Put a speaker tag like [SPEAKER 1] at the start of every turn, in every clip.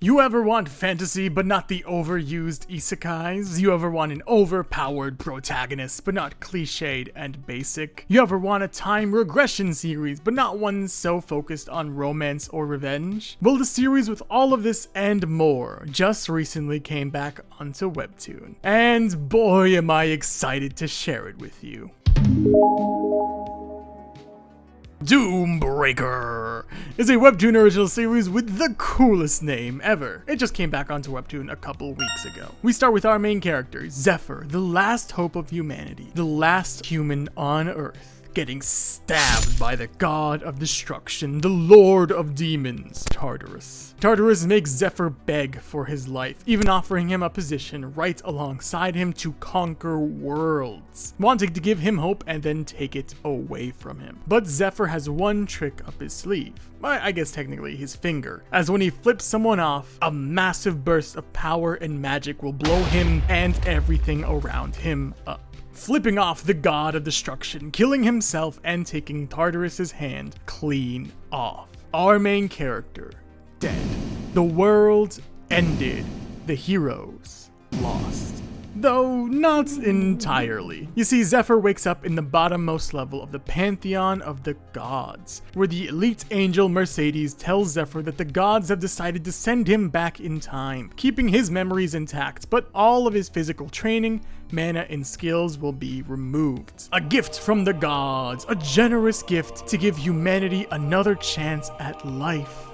[SPEAKER 1] You ever want fantasy but not the overused Isekais? You ever want an overpowered protagonist but not cliched and basic? You ever want a time regression series but not one so focused on romance or revenge? Well, the series with all of this and more just recently came back onto Webtoon. And boy am I excited to share it with you. Doombreaker is a Webtoon original series with the coolest name ever. It just came back onto Webtoon a couple weeks ago. We start with our main character, Zephyr, the last hope of humanity, the last human on Earth, getting stabbed by the god of destruction, the lord of demons, Tartarus. Tartarus makes Zephyr beg for his life, even offering him a position right alongside him to conquer worlds, wanting to give him hope and then take it away from him. But Zephyr has one trick up his sleeve. I guess technically his finger, as when he flips someone off, a massive burst of power and magic will blow him and everything around him up, flipping off the god of destruction, killing himself and taking Tartarus's hand clean off. Our main character, dead. The world ended. The heroes lost. Though not entirely. You see, Zephyr wakes up in the bottommost level of the pantheon of the gods, where the elite angel Mercedes tells Zephyr that the gods have decided to send him back in time, keeping his memories intact, but all of his physical training, mana, and skills will be removed. A gift from the gods, a generous gift to give humanity another chance at life.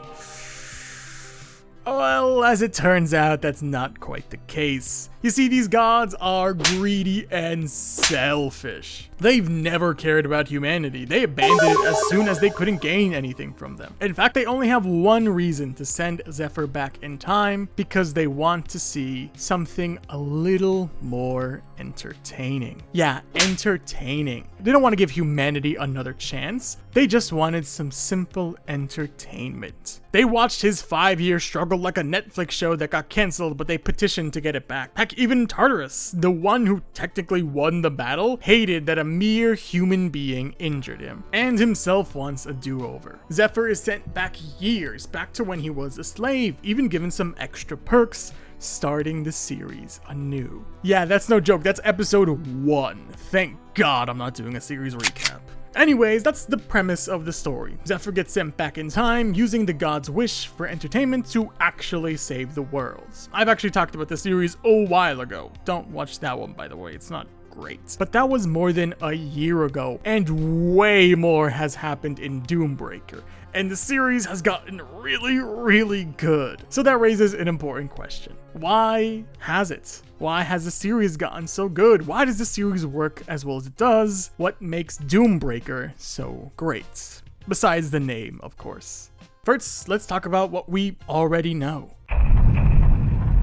[SPEAKER 1] Well, as it turns out, that's not quite the case. You see, these gods are greedy and selfish. They've never cared about humanity. They abandoned it as soon as they couldn't gain anything from them. In fact, they only have one reason to send Zephyr back in time, because they want to see something a little more entertaining. Yeah, entertaining. They don't want to give humanity another chance. They just wanted some simple entertainment. They watched his 5-year struggle like a Netflix show that got cancelled, but they petitioned to get it back. Heck, even Tartarus, the one who technically won the battle, hated that a mere human being injured him, and himself wants a do-over. Zephyr is sent back years, back to when he was a slave, even given some extra perks, starting the series anew. Yeah, that's no joke, that's episode 1. Thank God I'm not doing a series recap. Anyways, that's the premise of the story. Zephyr gets sent back in time, using the god's wish for entertainment to actually save the world. I've actually talked about the series a while ago. Don't watch that one, by the way, it's not great. But that was more than a year ago, and way more has happened in Doombreaker. And the series has gotten really good. So that raises an important question. Why has it? Why has the series gotten so good? Why does the series work as well as it does? What makes Doombreaker so great? Besides the name, of course. First, let's talk about what we already know.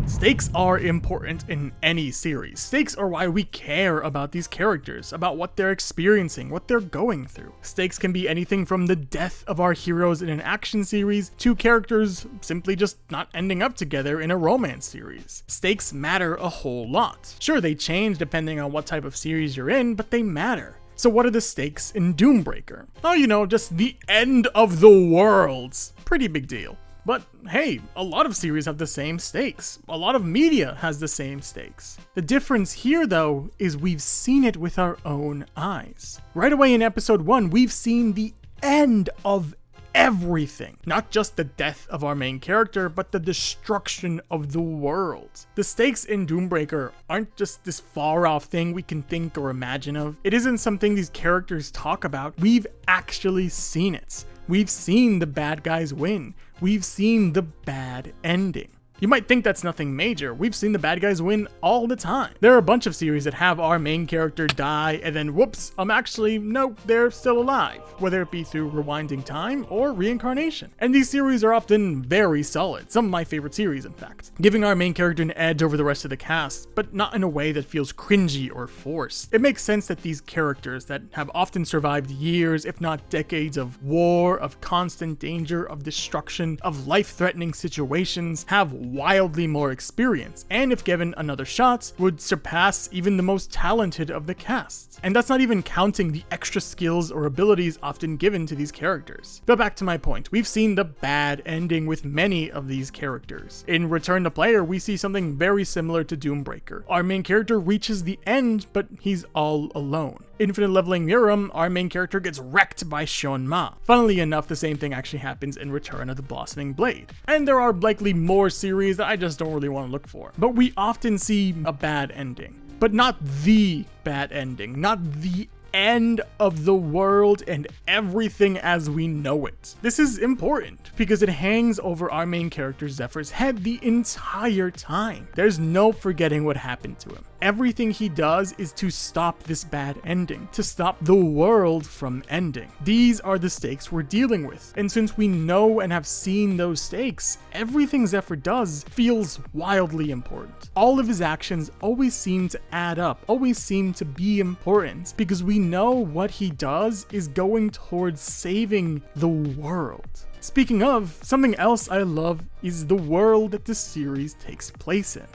[SPEAKER 1] Stakes are important in any series. Stakes are why we care about these characters, about what they're experiencing, what they're going through. Stakes can be anything from the death of our heroes in an action series to characters simply just not ending up together in a romance series. Stakes matter a whole lot. Sure, they change depending on what type of series you're in, but they matter. So what are the stakes in Doombreaker? Oh, you know, just the end of the world. Pretty big deal. But hey, a lot of series have the same stakes. A lot of media has the same stakes. The difference here, though, is we've seen it with our own eyes. Right away in episode 1, we've seen the end of everything. Not just the death of our main character, but the destruction of the world. The stakes in Doombreaker aren't just this far-off thing we can think or imagine of. It isn't something these characters talk about. We've actually seen it. We've seen the bad guys win. We've seen the bad ending. You might think that's nothing major. We've seen the bad guys win all the time. There are a bunch of series that have our main character die and then whoops, nope, they're still alive. Whether it be through rewinding time or reincarnation. And these series are often very solid. Some of my favorite series, in fact. Giving our main character an edge over the rest of the cast, but not in a way that feels cringy or forced. It makes sense that these characters that have often survived years, if not decades of war, of constant danger, of destruction, of life-threatening situations, have wildly more experience, and if given another shot, would surpass even the most talented of the cast. And that's not even counting the extra skills or abilities often given to these characters. But back to my point, we've seen the bad ending with many of these characters. In Return to Player, we see something very similar to Doombreaker. Our main character reaches the end, but he's all alone. Infinite Leveling Miram, our main character gets wrecked by Shonma. Funnily enough, the same thing actually happens in Return of the Blossoming Blade. And there are likely more series that I just don't really want to look for. But we often see a bad ending. But not the bad ending, not the end of the world and everything as we know it. This is important because it hangs over our main character Zephyr's head the entire time. There's no forgetting what happened to him. Everything he does is to stop this bad ending, to stop the world from ending. These are the stakes we're dealing with. And since we know and have seen those stakes, everything Zephyr does feels wildly important. All of his actions always seem to add up, always seem to be important, because we know what he does is going towards saving the world. Speaking of, something else I love is the world that this series takes place in.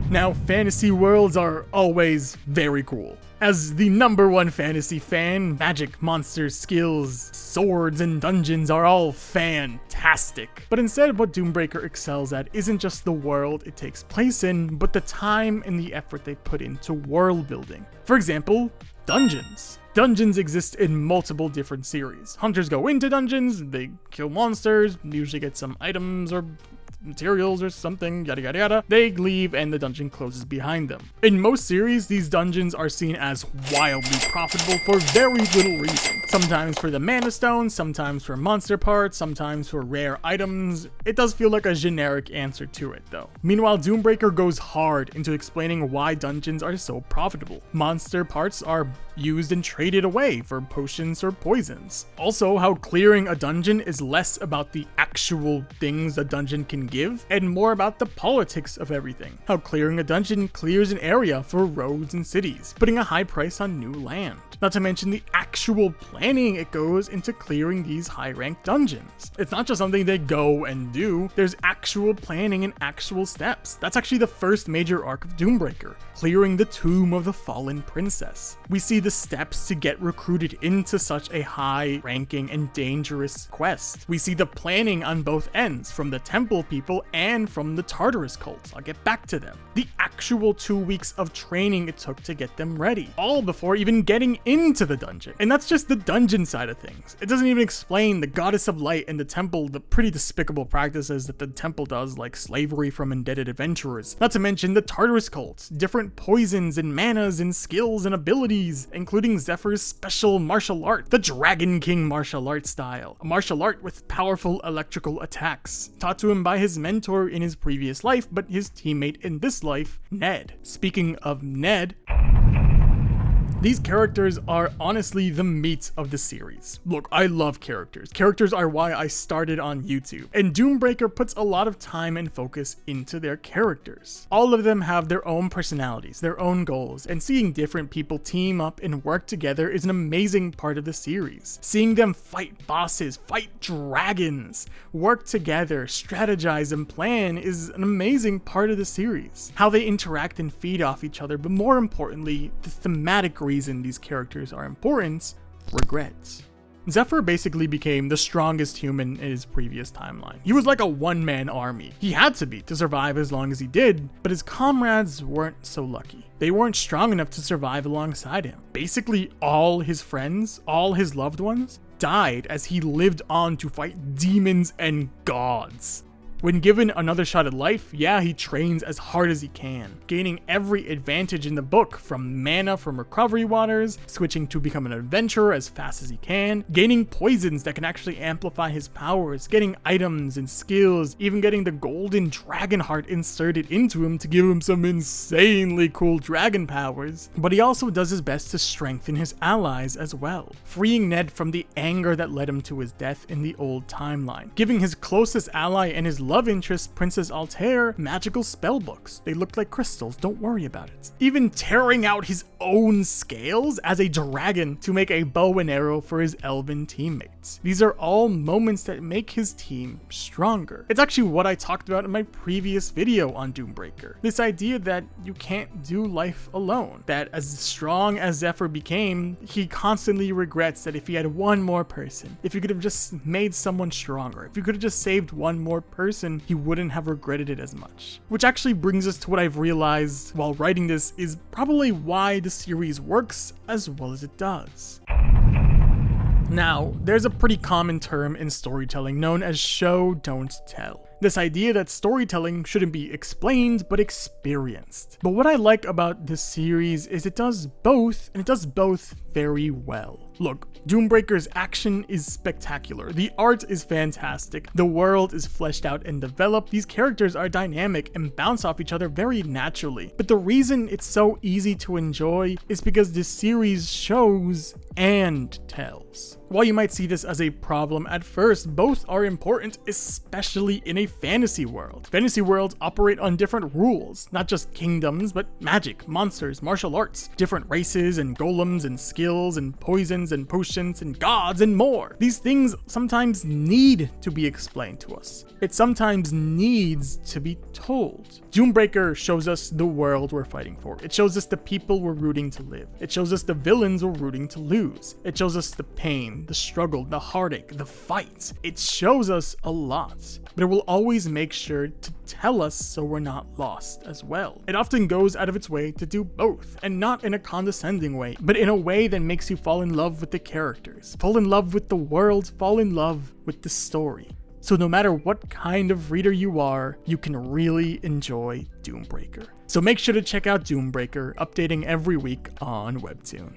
[SPEAKER 1] Now, fantasy worlds are always very cool. As the #1 fantasy fan, magic, monsters, skills, swords, and dungeons are all fantastic. But instead, what Doombreaker excels at isn't just the world it takes place in, but the time and the effort they put into world building. For example, dungeons. Dungeons exist in multiple different series. Hunters go into dungeons, they kill monsters, usually get some items or materials or something, yada yada yada. They leave and the dungeon closes behind them. In most series, these dungeons are seen as wildly profitable for very little reason. Sometimes for the mana stones, sometimes for monster parts, sometimes for rare items. It does feel like a generic answer to it though. Meanwhile, Doombreaker goes hard into explaining why dungeons are so profitable. Monster parts are used and traded away for potions or poisons. Also, how clearing a dungeon is less about the actual things a dungeon can give and more about the politics of everything. How clearing a dungeon clears an area for roads and cities, putting a high price on new land. Not to mention the actual planning it goes into clearing these high-ranked dungeons. It's not just something they go and do, there's actual planning and actual steps. That's actually the first major arc of Doombreaker, clearing the Tomb of the Fallen Princess. We see the steps to get recruited into such a high-ranking and dangerous quest. We see the planning on both ends, from the temple people and from the Tartarus cult. I'll get back to them. The actual 2 weeks of training it took to get them ready, all before even getting into the dungeon. And that's just the dungeon side of things. It doesn't even explain the Goddess of Light and the temple, the pretty despicable practices that the temple does, like slavery from indebted adventurers. Not to mention the Tartarus cult, different poisons and manas and skills and abilities, including Zephyr's special martial art, the Dragon King martial art style, a martial art with powerful electrical attacks, taught to him by his mentor in his previous life, but his teammate in this life, Ned. Speaking of Ned, these characters are honestly the meat of the series. Look, I love characters. Characters are why I started on YouTube, and Doombreaker puts a lot of time and focus into their characters. All of them have their own personalities, their own goals, and seeing different people team up and work together is an amazing part of the series. Seeing them fight bosses, fight dragons, work together, strategize, and plan is an amazing part of the series. How they interact and feed off each other, but more importantly, the thematic reason these characters are important: regrets. Zephyr basically became the strongest human in his previous timeline. He was like a one-man army. He had to be to survive as long as he did, but his comrades weren't so lucky. They weren't strong enough to survive alongside him. Basically, all his friends, all his loved ones, died as he lived on to fight demons and gods. When given another shot at life, yeah, he trains as hard as he can, gaining every advantage in the book, from mana from recovery waters, switching to become an adventurer as fast as he can, gaining poisons that can actually amplify his powers, getting items and skills, even getting the golden dragon heart inserted into him to give him some insanely cool dragon powers. But he also does his best to strengthen his allies as well, freeing Ned from the anger that led him to his death in the old timeline, giving his closest ally and his love interest, Princess Altair, magical spell books. They look like crystals, don't worry about it. Even tearing out his own scales as a dragon to make a bow and arrow for his elven teammates. These are all moments that make his team stronger. It's actually what I talked about in my previous video on Doombreaker. This idea that you can't do life alone. That as strong as Zephyr became, he constantly regrets that if he had one more person, if he could have just made someone stronger, if he could have just saved one more person, he wouldn't have regretted it as much. Which actually brings us to what I've realized while writing this is probably why the series works as well as it does. Now, there's a pretty common term in storytelling known as show, don't tell. This idea that storytelling shouldn't be explained, but experienced. But what I like about this series is it does both, and it does both very well. Look, Doombreaker's action is spectacular. The art is fantastic. The world is fleshed out and developed. These characters are dynamic and bounce off each other very naturally. But the reason it's so easy to enjoy is because this series shows and tells. While you might see this as a problem at first, both are important, especially in a fantasy world. Fantasy worlds operate on different rules, not just kingdoms, but magic, monsters, martial arts, different races and golems and skills and poisons and potions and gods and more. These things sometimes need to be explained to us. It sometimes needs to be told. Doombreaker shows us the world we're fighting for. It shows us the people we're rooting to live. It shows us the villains we're rooting to lose. It shows us the pain, the struggle, the heartache, the fight. It shows us a lot, but it will always make sure to tell us so we're not lost as well. It often goes out of its way to do both, and not in a condescending way, but in a way that makes you fall in love with the characters, fall in love with the world, fall in love with the story. So no matter what kind of reader you are, you can really enjoy Doombreaker. So make sure to check out Doombreaker, updating every week on Webtoon.